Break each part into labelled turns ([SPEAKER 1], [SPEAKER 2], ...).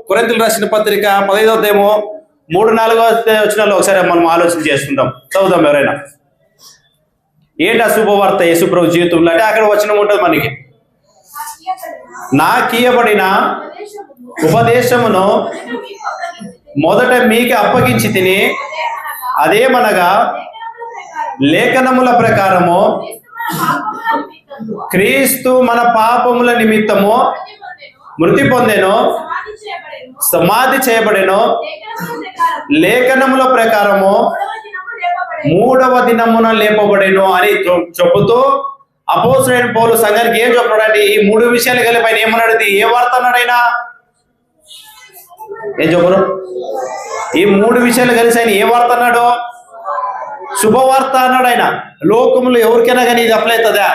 [SPEAKER 1] కొరింథీయులకు రాసిన పత్రిక 15వ అధ్యాయము 3-4 వచనాల్లో ఒకసారి మనం ఆలోచన చేసుకుందాం. చదువుదాం ఎవరైనా. ఏంటి అశుభవార్త యేసుప్రభు జీవితంలో అంటే అక్కడ వచనం ఉంటుంది మనకి. నాకీయబడిన ఉపదేశమును మొదట మీకు అప్పగించి తిని, అదేమనగా లేఖనముల ప్రకారము క్రీస్తు మన పాపముల నిమిత్తము మృతి పొందెను, సమాధి చేయబడెను, లేఖనముల ప్రకారము 3వ దినమున లేపబడెను అని చెబుతూ అపోస్తలుడైన పౌలు సంఘానికి ఏం చెప్పాడంటే ఈ 3 విషయాలు కలిపి ఆయన ఏమన్నాడు? ఏ వార్త అన్నాడైనా? ఏం చెప్పరు? ఈ 3 విషయాలు కలిసి ఆయన ఏ వార్త అన్నాడు? శుభవార్త అన్నాడు ఆయన. లోకంలో ఎవరికైనా కానీ ఇది అప్లై అవుతుందా?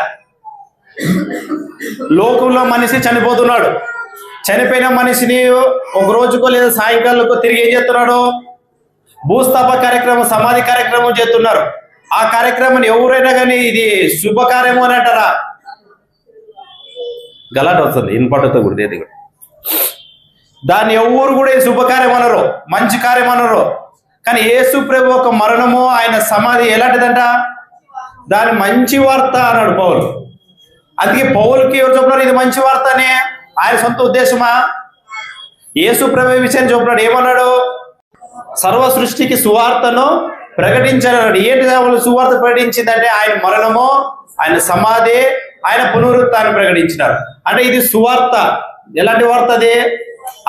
[SPEAKER 1] లోకంలో మనిషి చనిపోతున్నాడు. చనిపోయిన మనిషిని ఒక రోజుకో లేదా సాయంకాలంకో తిరిగి ఏం చేస్తున్నాడు? భూస్థాప కార్యక్రమం, సమాధి కార్యక్రమం చేస్తున్నారు. ఆ కార్యక్రమం ఎవరైనా కానీ ఇది శుభకార్యము అని అంటారా? గలాట వస్తుంది ఇన్పడుతో కూడా ఏది కూడా. దాన్ని ఎవరు కూడా ఈ శుభకార్యం అనరు, మంచి కార్యం అనరు. కానీ యేసు ప్రభు ఒక మరణము, ఆయన సమాధి ఎలాంటిదంట? దాని మంచి వార్త అన్నాడు పౌలు. అందుకే పౌలుకి ఎవరు చెప్తున్నారు ఇది మంచి వార్త అని? ఆయన సొంత ఉద్దేశమా? యేసు ప్రభు విషయాన్ని చెప్తున్నాడు. ఏమన్నాడు? సర్వ సృష్టికి సువార్తను ప్రకటించాడు. ఏంటి సువార్త ప్రకటించిందంటే ఆయన మరణము, ఆయన సమాధి, ఆయన పునరుత్థానం ప్రకటించినారు. అంటే ఇది సువార్త. ఎలాంటి వార్త అది?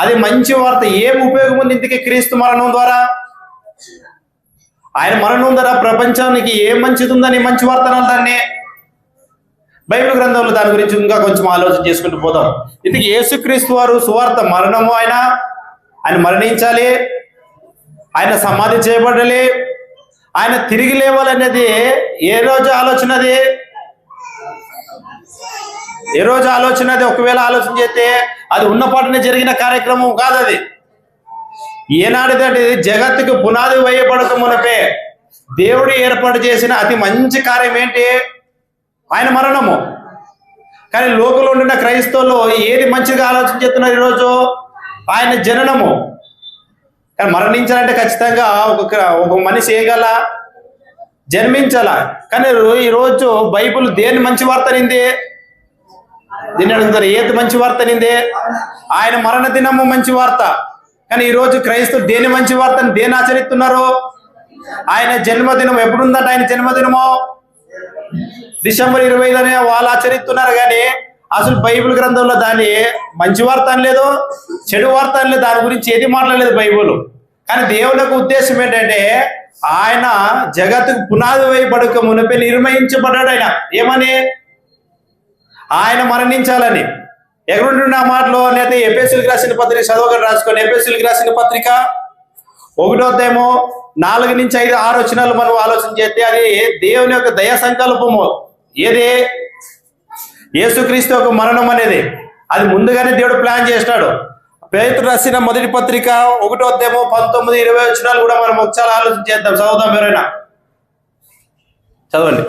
[SPEAKER 1] అది మంచి వార్త. ఏం ఉపయోగం ఉంది ఇంతకీ క్రీస్తు మరణం ద్వారా? ఆయన మరణం ద్వారా ప్రపంచానికి ఏం మంచిది ఉందని మంచి వార్త అనాలి దాన్ని. బైబిల్ గ్రంథంలో దాని గురించి ఇంకా కొంచెం ఆలోచన చేసుకుంటూ పోదాం. ఇందుకు యేసుక్రీస్తు వారు సువార్త మరణము, ఆయన మరణించాలి, ఆయన సమాధి చేయబడాలి, ఆయన తిరిగి లేవాలనేది ఏ రోజు ఆలోచన? అది ఏ రోజు ఆలోచన? అది ఒకవేళ ఆలోచన చేస్తే అది ఉన్నపాటునే జరిగిన కార్యక్రమం కాదు. అది ఏనాటిదంటే జగత్తుకు పునాది వేయబడక మునపే దేవుడు ఏర్పాటు చేసిన అతి మంచి కార్యం ఏంటి? ఆయన మరణము. కానీ లోకంలో ఉండిన క్రైస్తవులు ఏది మంచిగా ఆలోచన చేస్తున్నారు ఈరోజు? ఆయన జననము. కానీ మరణించాలంటే ఖచ్చితంగా ఒక మనిషి ఏగల జన్మించాల. కానీ ఈరోజు బైబిల్ దేని మంచి వార్తనింది? దీన్ని అడుగుతారు, ఏది మంచి వార్తనింది? ఆయన మరణ దినము మంచి వార్త. కానీ ఈరోజు క్రైస్తవులు దేని మంచి వార్తని దేని ఆచరిస్తున్నారు? ఆయన జన్మదినం ఎప్పుడుందంట? ఆయన జన్మదినము డిసెంబర్ 25 వాళ్ళు ఆచరిస్తున్నారు. కానీ అసలు బైబిల్ గ్రంథంలో దాన్ని మంచి వార్త అని లేదు, చెడు వార్త అని లేదు, దాని గురించి ఏది మాట్లాడలేదు బైబిల్. కానీ దేవుని యొక్క ఉద్దేశం ఏంటంటే ఆయన జగత్తుకు పునాది వేయబడక మునిపే నిర్ణయించబడ్డాడు. ఆయన ఏమని? ఆయన మరణించాలని. ఎక్కడుంటున్న ఆ మాటలో లేదా ఎఫెసీయులకు రాసిన పత్రిక చదవగా రాసుకోండి. ఎఫెసీయులకు రాసిన పత్రిక 1వ అధ్యాయము 4-5-6 వచనాలు మనం ఆలోచన చేస్తే అది దేవుని యొక్క దయ సంకల్పము. ఏది? యేసుక్రీస్తు యొక్క మరణం అనేది అది ముందుగానే దేవుడు ప్లాన్ చేసినాడు. పేతురు రాసిన మొదటి పత్రిక 1వ అధ్యాయము 19-20 వచనాలు కూడా మనం ఒకసారి ఆలోచన చేద్దాం. చదువుదాం ఎవరైనా. చదవండి.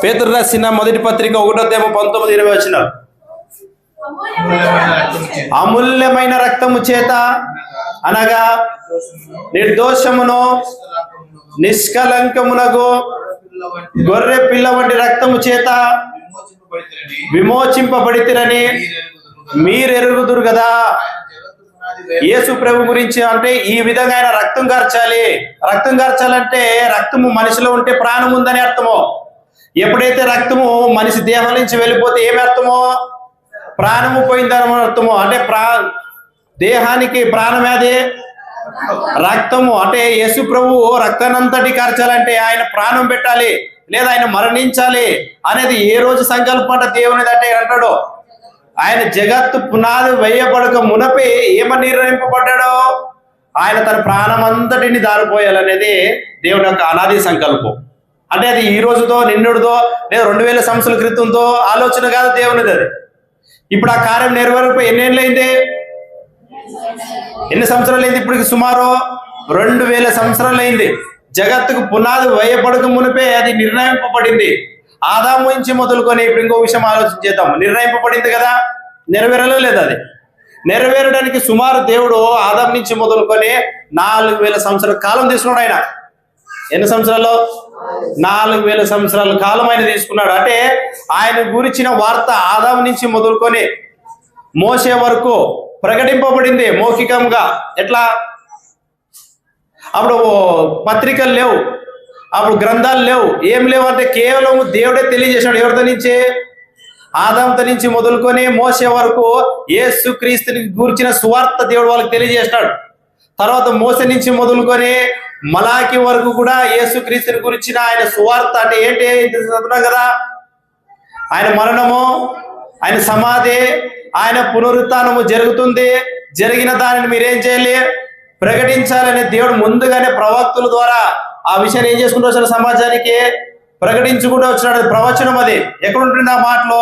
[SPEAKER 1] పేతురు రాసిన మొదటి పత్రిక 1వ అధ్యాయము 19-20 వచనాలు. అమూల్యమైన రక్తము చేత అనగా నిర్దోషమును నిష్కలంకమునగు గొర్రె పిల్ల వంటి రక్తము చేత విమోచింపబడితిరని మీరెరుగుదురు కదా. యేసు ప్రభు గురించి అంటే ఈ విధంగా ఆయన రక్తం కార్చాలి. రక్తం కార్చాలంటే రక్తము మనిషిలో ఉంటే ప్రాణం ఉందని అర్థము. ఎప్పుడైతే రక్తము మనిషి దేహం నుంచి వెళ్ళిపోతే ఏమి అర్థమో? ప్రాణము పోయిందని అర్థము. అంటే దేహానికి ప్రాణం అది రక్తము. అంటే యేసు ప్రభు రక్తానంతటి కార్చాలంటే ఆయన ప్రాణం పెట్టాలి లేదా ఆయన మరణించాలి అనేది ఏ రోజు సంకల్పం అంటే దేవునిది అంటే అంటాడు. ఆయన జగత్తు పునాది వేయబడక మునపే ఏమని నిర్ణయింపబడ్డాడో ఆయన తన ప్రాణం అంతటిని దారిపోయాలనేది దేవుని యొక్క అనాది సంకల్పం. అంటే అది ఈ రోజుతో నిన్నుడితో లేదా 2000 సంవత్సరాల క్రితంతో ఆలోచన కాదు దేవునిది. అది ఇప్పుడు ఆ కార్యం నెరవేరిపోయి ఎన్నేళ్ళైంది? ఎన్ని సంవత్సరాలు అయింది? ఇప్పటికి సుమారు 2000 సంవత్సరాలు అయింది. జగత్తుకు పునాది వేయబడక మునిపే అది నిర్ణయింపబడింది. ఆదాము నుంచి మొదలుకొని ఇప్పుడు ఇంకో విషయం ఆలోచన చేద్దాం. నిర్ణయింపబడింది కదా, నెరవేరలేదు అది. నెరవేరడానికి సుమారు దేవుడు ఆదాం నుంచి మొదలుకొని 4000 సంవత్సరాల కాలం తీసుకున్నాడు ఆయన. ఎన్ని సంవత్సరాలు? 4000 సంవత్సరాల కాలం ఆయన తీసుకున్నాడు. అంటే ఆయన గురించిన వార్త ఆదాం నుంచి మొదలుకొని మోసే వరకు ప్రకటింపబడింది మౌఖికంగా. ఎట్లా? అప్పుడు పత్రికలు లేవు, అప్పుడు గ్రంథాలు లేవు, ఏం లేవు. అంటే కేవలం దేవుడే తెలియజేశాడు. ఎవరితో నుంచి? ఆదాంతో నుంచి మొదలుకొని మోసే వరకు యేసుక్రీస్తుని గురించిన సువార్త దేవుడు వాళ్ళకి తెలియజేస్తాడు. తర్వాత మోసే నుంచి మొదలుకొని మలాకి వరకు కూడా యేసుక్రీస్తుని గురించిన ఆయన సువార్త. అంటే ఏంటి చదువుతున్నాం కదా, ఆయన మరణము, ఆయన సమాధి, ఆయన పునరుత్థానము జరుగుతుంది. జరిగిన దానిని మీరేం చేయాలి? ప్రకటించాలని దేవుడు ముందుగానే ప్రవక్తుల ద్వారా ఆ విషయాన్ని ఏం చేసుకుంటూ వచ్చిన సమాజానికి ప్రకటించుకుంటూ వచ్చినాడు. ప్రవచనం అది ఎక్కడ ఉంటుంది? ఆ మాటలో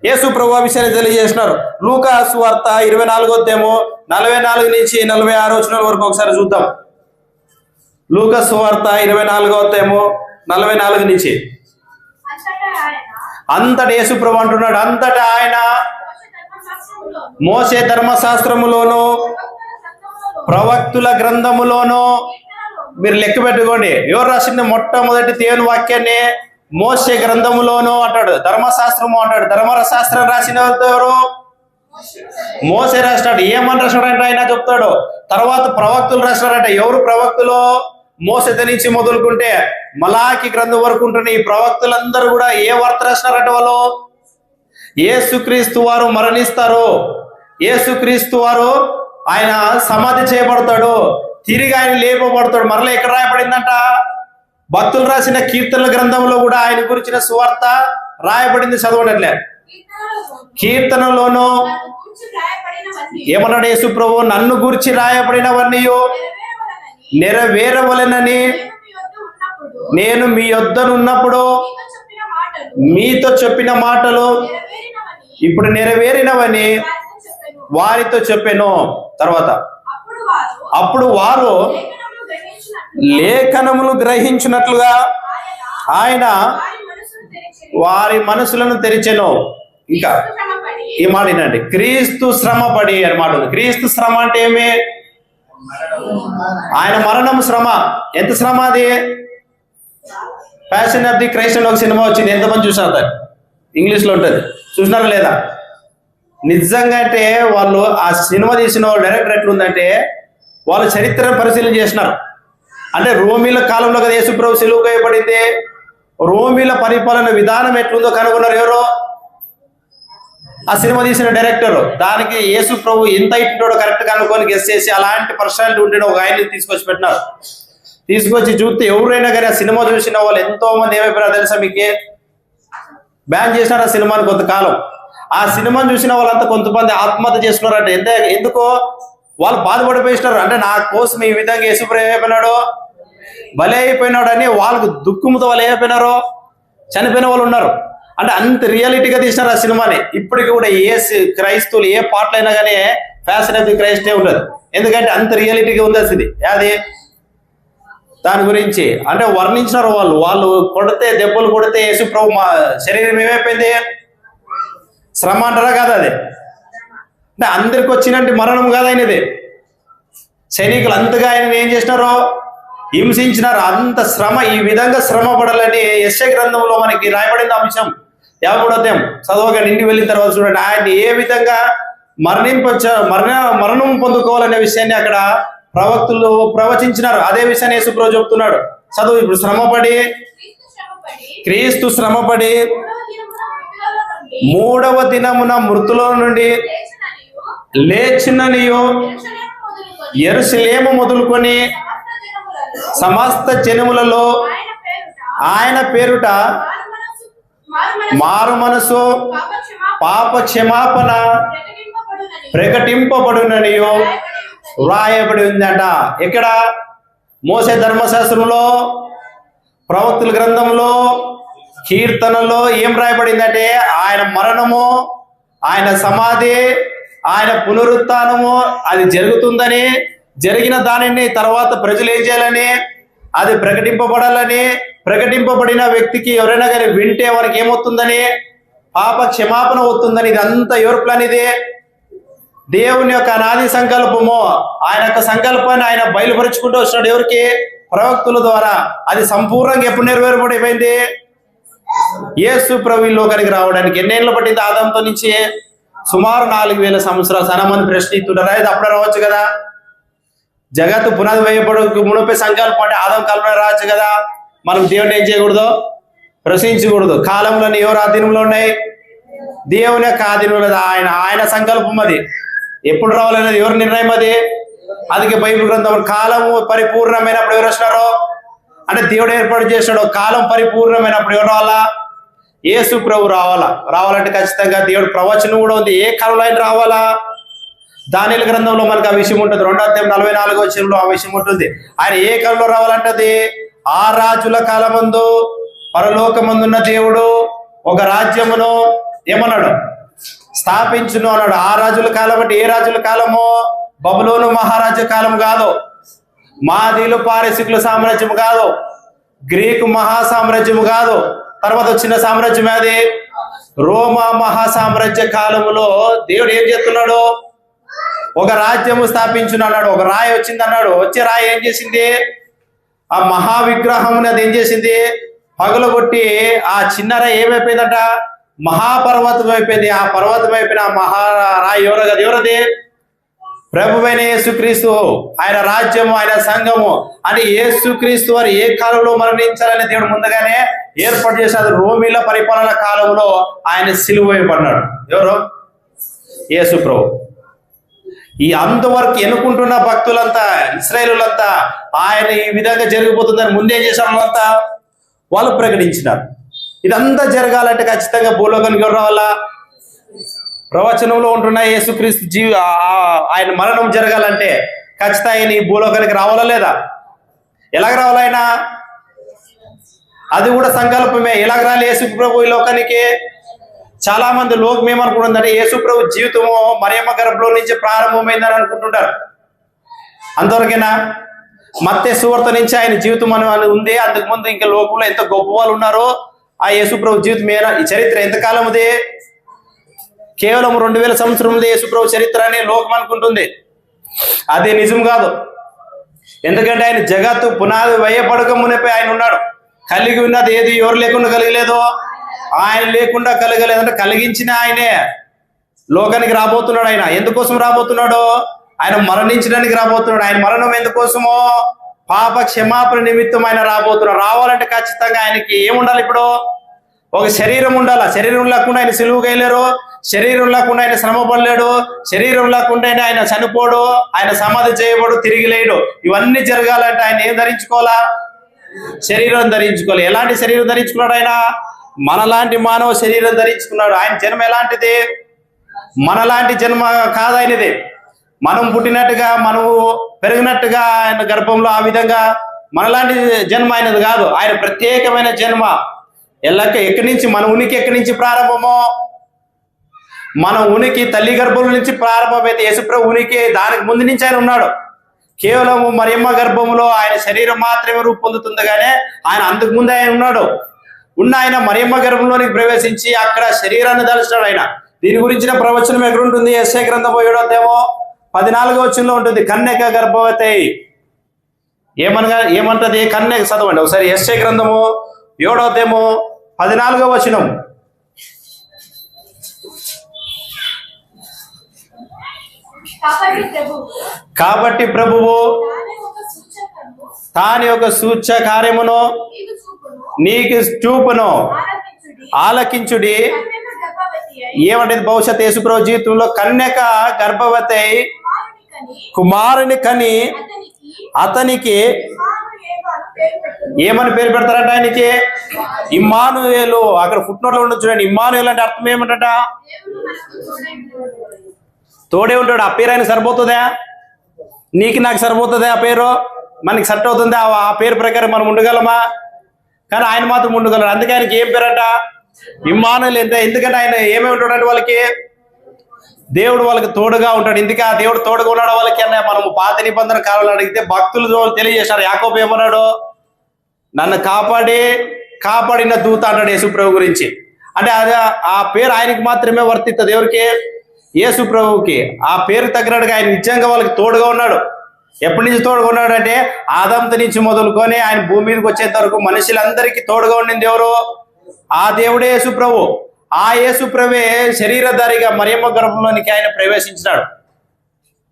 [SPEAKER 1] యేసు ప్రభు ఆ విషయాన్ని తెలియజేసినారు. లూకా సువార్త 24వ అధ్యాయము 44 నుంచి 46 వచనాల వరకు ఒకసారి చూద్దాం. లూకా సువార్త 24వ అధ్యాయము 44 నుంచి. అంతటా యేసు ప్రభు అంటున్నాడు, అంతటా ఆయన మోసే ధర్మశాస్త్రములోను ప్రవక్తుల గ్రంథములోను. మీరు లెక్క పెట్టుకోండి, ఎవరు రాసింది? మొట్టమొదటి దేవుని వాక్యాన్ని మోసే గ్రంథములోను అంటాడు, ధర్మశాస్త్రము అంటాడు. ధర్మశాస్త్రం రాసిన ఎవరు? మోసే రాసినాడు. ఏమని రాసినాడంటే ఆయన చెప్తాడు. తర్వాత ప్రవక్తులు రాసినారంట. ఎవరు ప్రవక్తులు? మోసే నుంచి మొదలుకుంటే మలాకి గ్రంథం వరకు ఉంటున్న ఈ ప్రవక్తులందరూ కూడా ఏ వార్త రాసినారంట? వాళ్ళు యేసుక్రీస్తు వారు మరణిస్తారు, యేసుక్రీస్తు వారు ఆయన సమాధి చేయబడతాడు, తిరిగి ఆయన లేపబడతాడు. మరలా ఎక్కడ రాయబడిందంట? భక్తులు రాసిన కీర్తనల గ్రంథంలో కూడా ఆయన గురించిన సువార్త రాయబడింది. చదవడట్లే. కీర్తనలోను ఏమన్నాడు యేసు ప్రభు? నన్ను గురించి రాయబడినవన్నీ నెరవేరవలెనని నేను మీ యొద్దనున్నప్పుడు మీతో చెప్పిన మాటలు ఇప్పుడు నెరవేరినవని వారితో చెప్పాను. తర్వాత అప్పుడు వారు లేఖనములు గ్రహించినట్లుగా ఆయన వారి మనసులను తెరిచెను. ఇంకా ఈ మాట వినండి, క్రీస్తు శ్రమపడి అని మాట ఉంది. క్రీస్తు శ్రమ అంటే ఏమి? ఆయన మరణం శ్రమ. ఎంత శ్రమ అది? ప్యాషన్ ఆఫ్ ది క్రైస్ట్ అని ఒక సినిమా వచ్చింది, ఎంతమంది చూసారు? దాన్ని ఇంగ్లీష్లో ఉంటుంది, చూసినారా లేదా? నిజంగా అంటే వాళ్ళు ఆ సినిమా తీసిన డైరెక్టర్ ఎట్లుందంటే వాళ్ళు చరిత్రను పరిశీలన చేసినారు. అంటే రోమిల కాలంలో కదా యేసు ప్రభు సిలువ వేయబడింది. రోమిల పరిపాలన విధానం ఎట్లుందో కనుగొన్నారు. ఎవరో ఆ సినిమా తీసిన డైరెక్టర్. దానికి యేసు ప్రభు ఎంత ఇట్టుంటాడో కరెక్ట్ కనుక్కొని గెస్ చేసి అలాంటి పర్సనాలిటీ ఉంటే ఒక ఆయన్ని తీసుకొచ్చి పెట్టినారు. తీసుకొచ్చి చూస్తే ఎవరైనా కానీ ఆ సినిమా చూసిన వాళ్ళు ఎంతో మంది ఏమైపోయినారో తెలుసా మీకు? బ్యాన్ చేసినారు ఆ సినిమాని కొంతకాలం. ఆ సినిమాని చూసిన వాళ్ళంతా కొంతమంది ఆత్మహత్య చేసుకున్నారంట. ఎందుకో వాళ్ళు బాధపడిపోయినారు. అంటే నా కోసం ఈ విధంగా యేసు ప్రభు ఏమైపోయినాడు, బలి అయిపోయినాడు అని వాళ్ళకు దుఃఖంతో వాళ్ళు ఏమైపోయినారో చనిపోయిన వాళ్ళు ఉన్నారు. అంటే అంత రియాలిటీగా తీసినారు ఆ సినిమాని. ఇప్పటికి కూడా ఏ క్రైస్తవులు ఏ పాటలైనా కానీ ఫ్యాషన్ ఆఫ్ ది క్రైస్టే ఉండదు. ఎందుకంటే అంత రియాలిటీగా ఉంది అసలు. అది దాని గురించి అంటే వర్ణించినారు వాళ్ళు. వాళ్ళు కొడితే దెబ్బలు కొడితే యేసు ప్రభు మా శరీరం ఏమైపోయింది? శ్రమ అంటారా కాదు? అది అంటే అందరికి వచ్చినట్టు మరణం కాదు ఆయనది. సైనికులు అంతగా ఆయన ఏం చేసినారో హింసించినారు. అంత శ్రమ, ఈ విధంగా శ్రమ పడాలని యెషయా గ్రంథంలో మనకి రాయబడింది అంశం. 53వ అధ్యాయం చదవగానే ఇంటికి వెళ్ళిన తర్వాత చూడండి, ఆయన ఏ విధంగా మరణం పొందుకోవాలనే విషయాన్ని అక్కడ ప్రవక్తులు ప్రవచించినారు. అదే విషయాన్ని యేసు ప్రభు చెప్తున్నాడు. చదువు ఇప్పుడు. క్రీస్తు శ్రమపడి 3వ దినమున మృతుల నుండి లేచిననియు యెరూషలేము మొదలుకొని సమస్త జనములలో ఆయన పేరుట మారు మనసు పాప క్షమాపణ ప్రకటింపబడుననియో వ్రాయబడి ఉందంట. ఎక్కడ? మోసే ధర్మశాస్త్రంలో, ప్రవక్తుల గ్రంథంలో, కీర్తనలో ఏం రాయబడిందంటే ఆయన మరణము, ఆయన సమాధి, ఆయన పునరుత్థానము అది జరుగుతుందని, జరిగిన దానిని తర్వాత ప్రజలు ఏం చేయాలని, అది ప్రకటింపబడాలని, ప్రకటింపబడిన వ్యక్తికి ఎవరైనా కానీ వింటే వారికి ఏమవుతుందని? పాప క్షమాపణ అవుతుందని. ఇదంతా ఎవరి ప్లాన్? ఇది దేవుని యొక్క అనాది సంకల్పము, ఆయన యొక్క సంకల్పాన్ని ఆయన బయలుపరుచుకుంటూ వచ్చినాడు. ఎవరికి? ప్రవక్తుల ద్వారా. అది సంపూర్ణంగా ఎప్పుడు నెరవేరబడిపోయింది? యేసు ప్రభు ఈ లోకానికి రావడానికి. ఎన్నేళ్ళు పట్టింది ఆదాంతో నుంచి? సుమారు 4000 సంవత్సరాలు. చాలా మంది ప్రశ్నిస్తుంటారు, అది అప్పుడే రావచ్చు కదా, జగత్తు పునాది వేయబడకు మునిపే సంకల్పం అంటే ఆదాం కాలంలో రావచ్చు కదా. మనం దేవుని ఏం చేయకూడదు? ప్రశ్నించకూడదు. కాలంలోని ఎవరు ఆధీనంలో ఉన్నాయి? దేవుని యొక్క ఆధీనంలో. ఆయన సంకల్పం అది. ఎప్పుడు రావాలనేది ఎవరి నిర్ణయం అది? అందుకే బైబిల్ గ్రంథం కాలము పరిపూర్ణమైనప్పుడు ఎవరు వస్తున్నారు అంటే దేవుడు ఏర్పాటు చేసినాడు. కాలం పరిపూర్ణమైనప్పుడు ఎవరు రావాలా? యేసు ప్రభు రావాలంటే ఖచ్చితంగా దేవుడు ప్రవచనం కూడా ఉంది. ఏ కాలంలో ఆయన రావాలా? దానియేలు గ్రంథంలో మనకు ఆ విషయం ఉంటుంది. 2వ అధ్యాయం 44వ వచనంలో ఆ విషయం ఉంటుంది. ఆయన ఏ కాలంలో రావాలంటది? ఆ రాజుల కాలమందు పరలోకమందున్న దేవుడు ఒక రాజ్యమును ఏమన్నాడు? స్థాపించును అన్నాడు. ఆ రాజుల కాలం అంటే ఏ రాజుల కాలము? బబులోను మహారాజు కాలం కాదు, మాదీలు పారసీకుల సామ్రాజ్యం కాదు, గ్రీకు మహాసామ్రాజ్యము కాదు. తర్వాత వచ్చిన సామ్రాజ్యం అది రోమా మహాసామ్రాజ్య కాలములో దేవుడు ఏం చేస్తున్నాడు? ఒక రాజ్యము స్థాపించును అన్నాడు. ఒక రాయి వచ్చింది అన్నాడు. వచ్చే రాయి ఏం చేసింది? ఆ మహావిగ్రహం అది ఏం చేసింది? పగలగొట్టి ఆ చిన్న రాయి ఏమైపోయిందంట? మహాపర్వతం అయిపోయింది. ఆ పర్వతం అయిపోయిన ఆ మహారాయి ఎవరది? ప్రభువైన యేసుక్రీస్తు. ఆయన రాజ్యము, ఆయన సంఘము. అంటే యేసుక్రీస్తు వారు ఏ కాలంలో మరణించాలని దేవుడు ముందుగానే ఏర్పాటు చేశారు. రోమిల పరిపాలన కాలంలో ఆయన సిలువ వేయబడ్డాడు. ఎవరు? యేసు ప్రభు. ఈ అంతవరకు ఎన్నుకుంటున్న భక్తులంతా, ఇశ్రాయేలులంతా ఆయన ఈ విధంగా జరిగిపోతుందని ముందేం చేశారు? అంతా వాళ్ళు ప్రకటించినారు. ఇదంతా జరగాలంటే ఖచ్చితంగా భూలోకానికి ఎవరు రావాలా? ప్రవచనంలో ఉంటున్న యేసుక్రీస్తు ఆయన మరణం జరగాలంటే ఖచ్చితంగా ఆయన ఈ భూలోకానికి రావాలా లేదా? ఎలాగ రావాలి ఆయన? అది కూడా సంకల్పమే. ఎలాగ రాలి యేసు ప్రభు ఈ లోకానికి? చాలా మంది లోకం ఏమనుకుంటుందంటే యేసు ప్రభు జీవితము మరియమ్మ గర్భంలో నుంచి ప్రారంభమైందని అనుకుంటుంటారు. అంతవరకేనా? మత్తయి సువార్త నుంచి ఆయన జీవితం అని ఉంది. అందుకు ముందు ఇంకా లోకంలో ఎంత గొప్ప వాళ్ళు ఉన్నారో ఆ యేసు ప్రభు జీవితం ఈ చరిత్ర ఎంతకాలం ఉంది? కేవలం 2000 సంవత్సరంలో యేసు ప్రభు చరిత్ర అని లోకం అనుకుంటుంది. అది నిజం కాదు. ఎందుకంటే ఆయన జగత్తు పునాది వేయబడక మునిపే ఆయన ఉన్నాడు. కలిగి ఉన్నది ఏది ఎవరు లేకుండా కలిగలేదు? ఆయన లేకుండా కలగలేదు. అంటే కలిగించిన ఆయనే లోకానికి రాబోతున్నాడు. ఆయన ఎందుకోసం రాబోతున్నాడు? ఆయన మరణించడానికి రాబోతున్నాడు. ఆయన మరణం ఎందుకోసమో? పాప క్షమాపణ నిమిత్తం ఆయన రాబోతున్నాడు. రావాలంటే ఖచ్చితంగా ఆయనకి ఏముండాలి? ఇప్పుడు ఒక శరీరం ఉండాలి. శరీరం లేకుండా ఆయన సిలువకు వెళ్ళారు. శరీరం లేకుండా ఆయన శ్రమ పడలేడు. శరీరం లేకుండా ఆయన చనిపోడు. ఆయన సమాధి చేయబడు, తిరిగి లేడు. ఇవన్నీ జరగాలంటే ఆయన ఏం ధరించుకోవాలా? శరీరం ధరించుకోవాలి. ఎలాంటి శరీరం ధరించుకున్నాడు ఆయన? మనలాంటి మానవ శరీరం ధరించుకున్నాడు. ఆయన జన్మ ఎలాంటిది? మనలాంటి జన్మ కాదు ఆయనది. మనం పుట్టినట్టుగా, మనము పెరిగినట్టుగా ఆయన గర్భంలో ఆ విధంగా మనలాంటి జన్మ ఆయనది కాదు. ఆయన ప్రత్యేకమైన జన్మ. ఎక్కడి నుంచి మన ఉనికి ఎక్కడి నుంచి ప్రారంభమో? మన ఉనికి తల్లి గర్భం నుంచి ప్రారంభమైతే యేసుప్రభు ఉనికి దానికి ముందు నుంచి ఆయన ఉన్నాడు. కేవలం మరియమ్మ గర్భంలో ఆయన శరీరం మాత్రమే రూపొందుతుంది, కానీ ఆయన అంతకు ముందు ఆయన ఉన్నాడు. ఆయన మరియమ్మ గర్భంలోనికి ప్రవేశించి అక్కడ శరీరాన్ని దలుస్తాడు ఆయన. దీని గురించిన ప్రవచనం ఎక్కడుంటుంది? యెషయా గ్రంథం 7వ అధ్యాయం 14వ వచనంలో ఉంటుంది. కన్యక గర్భవతి ఏమంటది? కన్యక చదవండి ఒకసారి. యెషయా గ్రంథము 7వ అధ్యాయం 14వ వచనం. కాబట్టి ప్రభువు తాని యొక్క సూచ్య కార్యమును నీకు చూపును, ఆలకించుడి. ఏమంటే భవిష్యత్ యేసుప్రభు జీవితంలో కన్యక గర్భవతి కుమారుని కని అతనికి ఏమని పేరు పెడతారంట? ఆయనకి ఇమ్మానుయేలు. అక్కడ ఫుట్నోట్లో ఉండొచ్చు చూడండి. ఇమ్మానుయేలు అంటే అర్థం ఏమంట? తోడే ఉంటాడు. ఆ పేరు ఆయన సరిపోతుందా? నీకు నాకు సరిపోతుందా? ఆ పేరు మనకి సెట్ అవుతుందా? ఆ పేరు ప్రకారం మనం ఉండగలమా? కానీ ఆయన మాత్రం ఉండగలరు. అందుకే ఆయనకి ఏం పేరంట? ఇమ్మానుయేలు. ఎందుకంటే ఆయన ఏమేమి ఉంటాడంటే వాళ్ళకి దేవుడు వాళ్ళకి తోడుగా ఉంటాడు. ఎందుకే ఆ దేవుడు తోడుగా ఉన్నాడు వాళ్ళకి అన్న మనం పాత నిబంధన కాలంలో అడిగితే భక్తులు తెలియజేశారు. యాకోబు ఏమన్నాడు? నన్ను కాపాడిన దూత అంటాడు యేసుప్రభు గురించి. అంటే అది ఆ పేరు ఆయనకి మాత్రమే వర్తిస్తుంది. ఎవరికి? యేసు ప్రభువుకి ఆ పేరు తగినట్టుగా ఆయన నిజంగా వాళ్ళకి తోడుగా ఉన్నాడు. ఎప్పటి నుంచి తోడుగా ఉన్నాడు అంటే ఆదాము నుంచి మొదలుకొని ఆయన భూమి మీదకి వచ్చేంత వరకు మనుషులందరికీ తోడుగా ఉండింది ఎవరు? ఆ దేవుడే యేసు ప్రభు. ఆ యేసు ప్రభువే శరీరధారిగా మరియమ్మ గర్భంలోనికి ఆయన ప్రవేశించినాడు.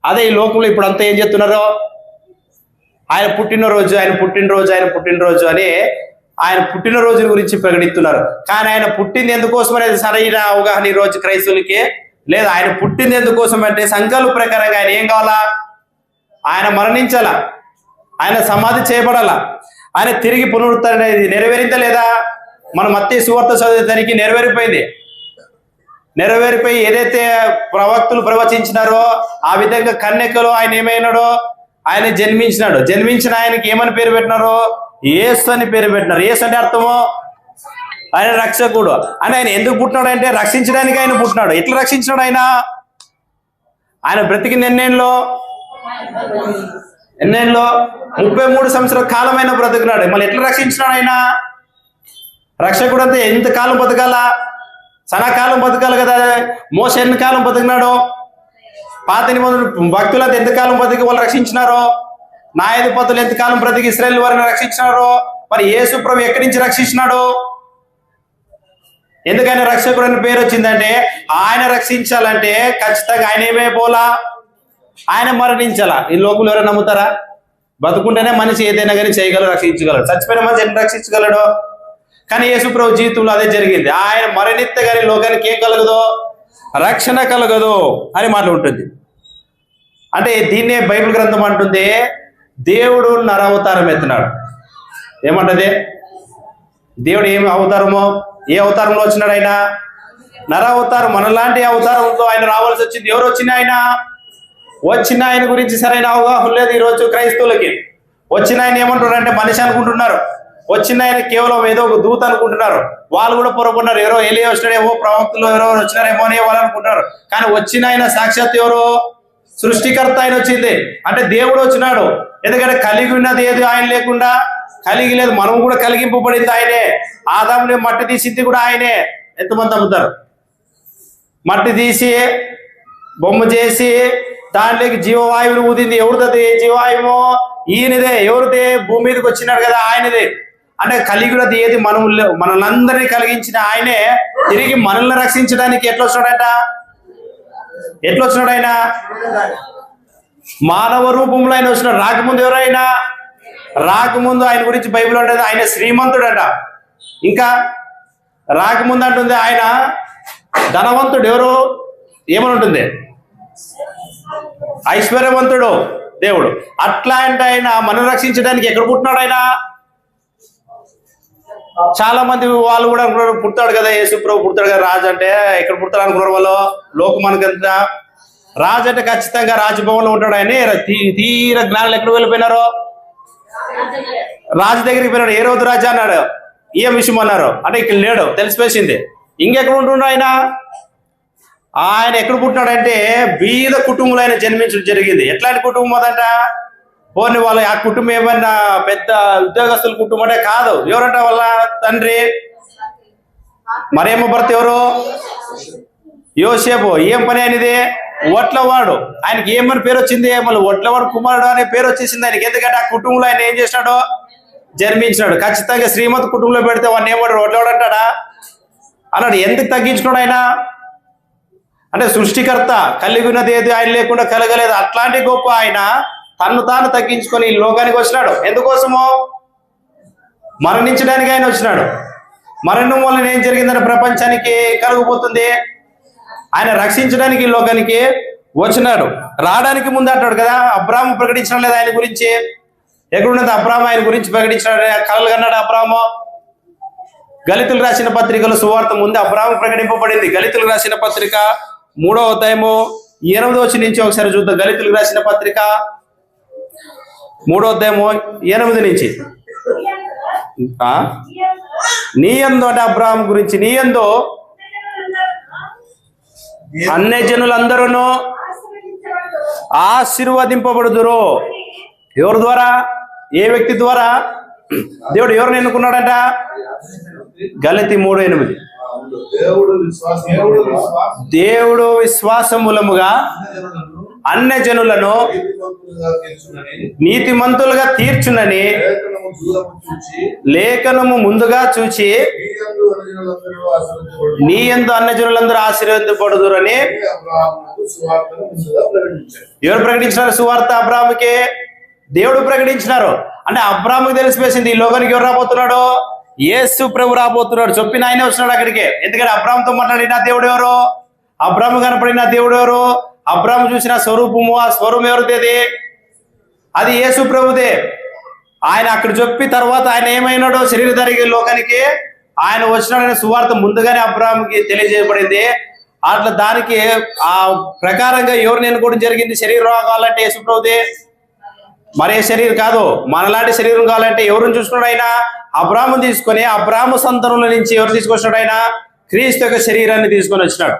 [SPEAKER 1] అదే ఈ లోకంలో ఇప్పుడు అంతా ఏం చేస్తున్నారు? ఆయన పుట్టినరోజు అని ఆయన పుట్టినరోజు గురించి ప్రకటిస్తున్నారు. కానీ ఆయన పుట్టింది ఎందుకోసం అనేది సరైన అవగాహన ఈ రోజు క్రైస్తవులకి లేదు. ఆయన పుట్టింది ఎందుకోసం అంటే సంకల్ప ప్రకారంగా ఆయన ఏం కావాలా? ఆయన మరణించాలా, ఆయన సమాధి చేయబడాలా, ఆయన తిరిగి పునరుద్ధరణ అనేది నెరవేరిందా లేదా? మనం మత్తయి సువార్త చదివేదానికి నెరవేరిపోయి ఏదైతే ప్రవక్తలు ప్రవచించినారో ఆ విధంగా కన్యకలో ఆయన ఏమైనాడో ఆయన జన్మించిన ఆయనకి ఏమని పేరు పెట్టినారో? యేసు అని పేరు పెట్టినారు. యేసు అంటే అర్థము ఆయన రక్షకుడు అని. ఆయన ఎందుకు పుట్టినాడు అంటే రక్షించడానికి ఆయన పుట్టినాడు. ఎట్లా రక్షించినాడు? ఆయన బ్రతికింది ఎన్నేళ్ళలో 33 సంవత్సరాల కాలమైన బ్రతికినాడు. మళ్ళీ ఎట్లా రక్షించినాడు ఆయన? రక్షకుడు అంతా ఎంతకాలం బతకాలా? సనాకాలం బతకాలి కదా. మోస ఎన్ని కాలం బతికినాడు? పాత నిబంధన భక్తులంతా ఎంతకాలం బతికి వాళ్ళు రక్షించినారో, న్యాయాధిపతులు ఎంతకాలం బ్రతికి ఇశ్రాయేలు వారిని రక్షించినారో, మరి యేసు ప్రభు ఎక్కడి నుంచి రక్షించినాడు? ఎందుకని రక్షకుడు అని పేరు వచ్చిందంటే ఆయన రక్షించాలంటే ఖచ్చితంగా ఆయన ఏమైపోలా? ఆయన మరణించాలా. ఈ లోకంలో ఎవరైనా నమ్ముతారా? బతుకుంటేనే మనిషి ఏదైనా కానీ చేయగలడు, రక్షించగలడు. చచ్చిపోయిన మనిషి ఎన్ని రక్షించగలడు? కానీ యేసు ప్రభు జీవితంలో అదే జరిగింది. ఆయన మరణిస్తే కానీ లోకానికి ఏం కలగదు? రక్షణ కలగదు అని మాట ఉంటుంది. అంటే దీన్నే బైబిల్ గ్రంథం అంటుంది, దేవుడు నరావతారం ఎత్తినాడు. ఏమంటది? దేవుడు ఏమి అవతారమో, ఏ అవతారంలో వచ్చినాడు ఆయన? నరావతారం. మనలాంటి అవతారంతో ఆయన రావాల్సి వచ్చింది. ఎవరు వచ్చిన ఆయన గురించి సరైన అవగాహన లేదు ఈరోజు క్రైస్తవులకి. వచ్చిన ఆయన ఏమంటున్నారు అంటే మనిషి అనుకుంటున్నారు. వచ్చిన ఆయన కేవలం ఏదో ఒక దూత అనుకుంటున్నారు. వాళ్ళు కూడా పొరపడినారు. ఎవరో ఏలియా వచ్చినాడేమో, ప్రవక్తలు ఎవరో వచ్చినారేమో అని వాళ్ళు అనుకుంటున్నారు. కానీ వచ్చిన ఆయన సాక్షాత్ ఎవరు? సృష్టికర్త ఆయన వచ్చింది. అంటే దేవుడు వచ్చినాడు. ఎందుకంటే కలిగి ఉన్నది ఏది ఆయన లేకుండా కలిగి లేదు. మనం కూడా కలిగింపబడింది ఆయనే. ఆదాముని మట్టి తీసింది కూడా ఆయనే. ఎంతమంది నమ్ముతారు? మట్టి తీసి బొమ్మ చేసి దాంట్లోకి జీవవాయువుని ఊదింది. ఎవరిది జీవవాయువు? ఈయనదే. ఎవరిదే? భూమి మీదకి వచ్చినాడు కదా, ఆయనదే. అంటే కలిగినది ఏది? మనల్ని కలిగించిన ఆయనే తిరిగి మనల్ని రక్షించడానికి ఎట్లా వచ్చినాడు ఆయన? మానవ రూపంలో ఆయన వచ్చినాడు. రాకముందు ఆయన గురించి బైబిల్ అంటుంది ఆయన శ్రీమంతుడట. ఇంకా రాకముందు అంటుంది ఆయన ధనవంతుడు. ఎవరు? ఏమని ఉంటుంది? ఐశ్వర్యవంతుడు దేవుడు. అట్లా అంటే ఆయన మనం రక్షించడానికి ఎక్కడ పుట్టినాడు ఆయన? చాలా మంది వాళ్ళు కూడా పుడతాడు కదా, యేసు ప్రభు పుడతాడు కదా రాజు అంటే. ఎక్కడ పుడతాడు అనుకున్నారు వాళ్ళు? లోకమానకంతా రాజు అంటే ఖచ్చితంగా రాజభవన్లో ఉంటాడు ఆయన. తీర జ్ఞానులు ఎక్కడ వెళ్ళిపోయినారో? రాజు దగ్గరికి పోయినాడు. ఏ రోజు రాజా అన్నాడు, ఏం విషయం అన్నారు అంటే ఇక్కడ లేడు, తెలిసిపోయింది. ఇంకెక్కడ ఉంటున్నాడు ఆయన? ఆయన ఎక్కడ పుట్టినాడంటే బీద కుటుంబంలో ఆయన జన్మించడం జరిగింది. ఎట్లాంటి కుటుంబం అదంట? పోనీ వాళ్ళు ఆ కుటుంబం ఏమన్నా పెద్ద ఉద్యోగస్తుల కుటుంబం అంటే కాదు. ఎవరంట వాళ్ళ తండ్రి? మరియమ్మ భర్త ఎవరు? యోసేపు. ఏం పని ఆయనది? ఒట్లవాడు. ఆయనకి ఏమని పేరు వచ్చింది? మళ్ళీ ఒట్లవాడు కుమారుడు అనే పేరు వచ్చేసింది ఆయనకి. ఎందుకంటే ఆ కుటుంబంలో ఆయన ఏం చేసినాడు? జన్మించినాడు. ఖచ్చితంగా శ్రీమంత కుటుంబంలో పెడితే వాడిని ఏమంటాడు? ఒట్లవాడు అంటాడా? అన్నాడు. ఎందుకు తగ్గించుకున్నాడు ఆయన? అంటే సృష్టికర్త. కలిగి ఉన్నది ఏది ఆయన లేకుండా కలగలేదు. అట్లాంటి గొప్ప ఆయన తను తాను తగ్గించుకొని ఈ లోకానికి వచ్చినాడు. ఎందుకోసమో? మరణించడానికి ఆయన వచ్చినాడు. మరణం వల్ల ఏం జరిగిందని ప్రపంచానికి కలగబోతుంది? ఆయన రక్షించడానికి ఈ లోకానికి వచ్చినాడు. రావడానికి ముందు అంటాడు కదా, అబ్రాహాము ప్రకటించడం లేదు ఆయన గురించి. ఎక్కడున్నది? అబ్రాహాము ఆయన గురించి ప్రకటించినాడు. కలలు కన్నాడు అబ్రాహాము. గలితులు రాసిన పత్రికలో సువార్త ముందు అబ్రాహాము ప్రకటింపబడింది. గలితులు రాసిన పత్రిక 3వ అధ్యాయము 8వ నుంచి ఒకసారి చూద్దాం. గలితులు రాసిన పత్రిక 3వ అధ్యాయము 8 నుంచి. నీ యందు అంటే అబ్రాహాము గురించి, నీ యందు అన్యజనులందరూ ఆశీర్వదింపబడుదురు. ఎవరి ద్వారా? ఏ వ్యక్తి ద్వారా? దేవుడు ఎవరిని ఎన్నుకున్నాడంట? గలతీ 3:8. దేవుడు విశ్వాసమూలముగా అన్యజనులను నీతిమంతులుగా తీర్చునని లేఖనము ముందుగా చూచి నీ యందు అన్యజనులందరూ ఆశీర్వదింపబడుదురని ఎవరు ప్రకటించినారు సువార్త? అబ్రాహాముకే దేవుడు ప్రకటించినారు. అంటే అబ్రాహాముకి తెలిసిపోయింది ఈ లోకానికి ఎవరు రాబోతున్నాడు? యేసు ప్రభు రాబోతున్నాడు. చొప్పిన ఆయనే వచ్చినాడు అక్కడికి. ఎందుకంటే అబ్రాహాముతో మాట్లాడిన దేవుడు ఎవరు? అబ్రాహాము కనపడిన దేవుడు ఎవరు? అబ్రాహాము చూసిన స్వరూపము, ఆ స్వరూపం ఎవరిదేది? అది యేసు ప్రభుదే. ఆయన అక్కడ చెప్పి తర్వాత ఆయన ఏమైనాడో శరీరధారి లోకానికి ఆయన వచ్చినాడనే సువార్త ముందుగానే అబ్రాహాముకి తెలియజేయబడింది. అట్లా దానికి ఆ ప్రకారంగా ఎవరిని ఎన్నుకోవడం జరిగింది? శరీరం కావాలంటే యేసు ప్రభుదే, మరే శరీరం కాదు. మనలాంటి శరీరం కావాలంటే ఎవరిని చూసుకున్నాడు ఆయన? అబ్రాహాము తీసుకొని అబ్రాహాము సంతానంలో నుంచి ఎవరు తీసుకొచ్చినాడు? ఆయన క్రీస్తు యొక్క శరీరాన్ని తీసుకొని వచ్చినాడు.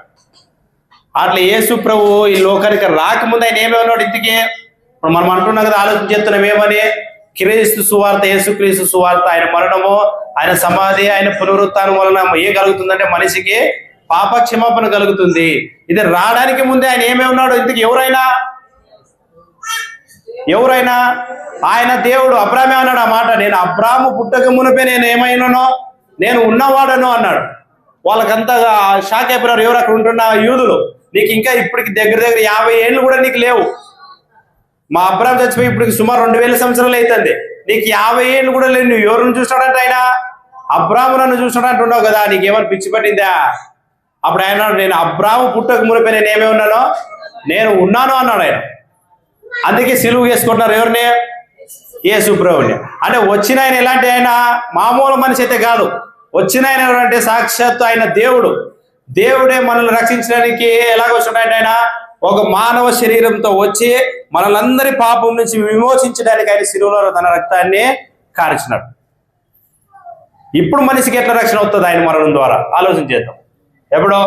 [SPEAKER 1] అట్లా యేసు ప్రభు ఈ లోకానికి రాకముందు ఆయన ఏమేమన్నాడు? ఇంటికి ఇప్పుడు మనం అంటున్నాం కదా, ఆలోచన చేస్తున్నాం ఏమని? క్రీస్తు సువార్త, యేసు క్రీస్తు సువార్త, ఆయన మరణము, ఆయన సమాధి, ఆయన పునరుత్థానం వలన ఏం కలుగుతుందంటే మనిషికి పాప క్షమాపణ కలుగుతుంది. ఇది రావడానికి ముందే ఆయన ఏమేమన్నాడు? ఇంటికి ఎవరైనా ఆయన దేవుడు. అబ్రాహామే అన్నాడు ఆ మాట, నేను అబ్రాహాము పుట్టక మునిపే నేను ఏమైనానో నేను ఉన్నవాడను అన్నాడు. వాళ్ళకంతా షాక్ అయిపోయినారు ఎవరు అక్కడ ఉంటున్న యూదులు. నీకు ఇంకా ఇప్పటికి దగ్గర 50 ఏళ్ళు కూడా నీకు లేవు. మా అబ్రాహాం చచ్చిపోయి ఇప్పటికి సుమారు 2000 సంవత్సరాలు అవుతుంది. నీకు 50 ఏళ్ళు కూడా లేదు. నువ్వు ఎవరిని చూస్తాడంటే ఆయన అబ్రాహాము నన్ను చూస్తాడంటే ఉన్నావు కదా, నీకేమైనా పిచ్చి పట్టిందా? అప్పుడు ఆయన నేను అబ్రాహాము పుట్టక మునిపే నేను ఏమే ఉన్నానో నేను ఉన్నాను అన్నాడు ఆయన. అందుకే సిలువ వేసుకుంటున్నారు ఎవరిని? యేసు ప్రభుని. అంటే వచ్చిన ఆయన ఎలాంటి ఆయన? మామూలు మనిషి అయితే కాదు. వచ్చిన ఆయన ఎవరంటే సాక్షాత్తు ఆయన దేవుడు. దేవుడే మనల్ని రక్షించడానికి ఎలాగొచ్చాడంటే ఆయన ఒక మానవ శరీరంతో వచ్చి మనలందరి పాపం నుంచి విమోచించడానికి ఆయన సిలువలో తన రక్తాన్ని కార్చినాడు. ఇప్పుడు మనిషికి ఎట్లా రక్షణ అవుతుంది ఆయన మరణం ద్వారా? ఆలోచన చేద్దాం. ఎప్పుడో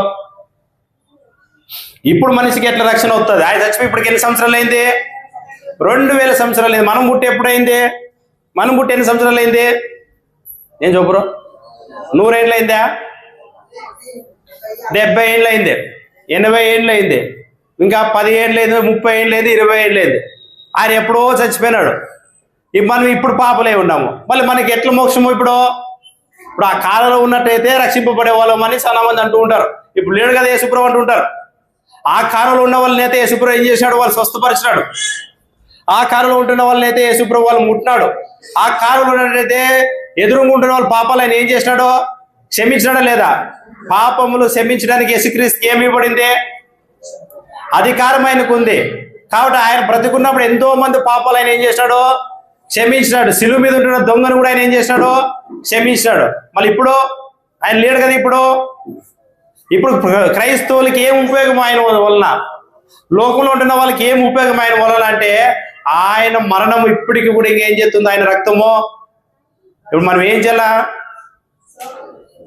[SPEAKER 1] ఇప్పుడు మనిషికి ఎట్లా రక్షణ అవుతుంది? ఆయన చచ్చిపోయి ఇప్పటికి ఎన్ని సంవత్సరాలు అయింది? 2000 సంవత్సరాలు అయింది. మనం పుట్టి ఎప్పుడైంది? మనం పుట్టి ఎన్ని సంవత్సరాలు అయింది? ఏం చెప్పరు? 100 ఏళ్ళు అయిందా? 70 ఏళ్ళు అయింది, 80 ఏళ్ళు అయింది, ఇంకా 10 ఏళ్ళు లేదు, 30 ఏళ్ళు లేదు, 20 ఏళ్ళు లేదు. ఆయన ఎప్పుడో చచ్చిపోయినాడు. మనం ఇప్పుడు పాపలే ఉన్నాము. మళ్ళీ మనకి ఎట్లా మోక్షము? ఇప్పుడు ఆ కాలంలో ఉన్నట్టయితే రక్షింపబడే వాళ్ళం అని చాలా మంది అంటూ ఉంటారు. ఇప్పుడు లేడు కదా యేసుప్రభు అంటుంటారు. ఆ కాలంలో ఉన్న వాళ్ళని అయితే యేసుప్రభు ఏం చేశాడు? వాళ్ళు స్వస్థపరిచినాడు. ఆ కాలంలో ఉంటున్న వాళ్ళని అయితే యేసుప్రభు వాళ్ళు ముట్టినాడు. ఆ కాలంలో ఉన్నట్టయితే ఎదురుగా ఉంటున్న వాళ్ళ పాపాలు ఆయన ఏం చేసినాడో క్షమించడా లేదా? పాపములు క్షమించడానికి యేసుక్రీస్తుకి ఏమి ఇవ్వబడింది? అధికారం ఆయనకు ఉంది. కాబట్టి ఆయన బ్రతికున్నప్పుడు ఎంతో మంది పాపాలు ఆయన ఏం చేసినాడో క్షమించినాడు. సిలువ మీద ఉంటున్న దొంగను కూడా ఆయన ఏం చేసినాడో క్షమించినాడు. మళ్ళీ ఇప్పుడు ఆయన లేడు కదా. ఇప్పుడు క్రైస్తవులకి ఏం ఉపయోగం ఆయన వలన? లోకంలో ఉంటున్న వాళ్ళకి ఏం ఉపయోగం ఆయన వలన అంటే ఆయన మరణము ఇప్పటికి కూడా ఇంకేం చేస్తుంది? ఆయన రక్తము. ఇప్పుడు మనం ఏం చేయాలా?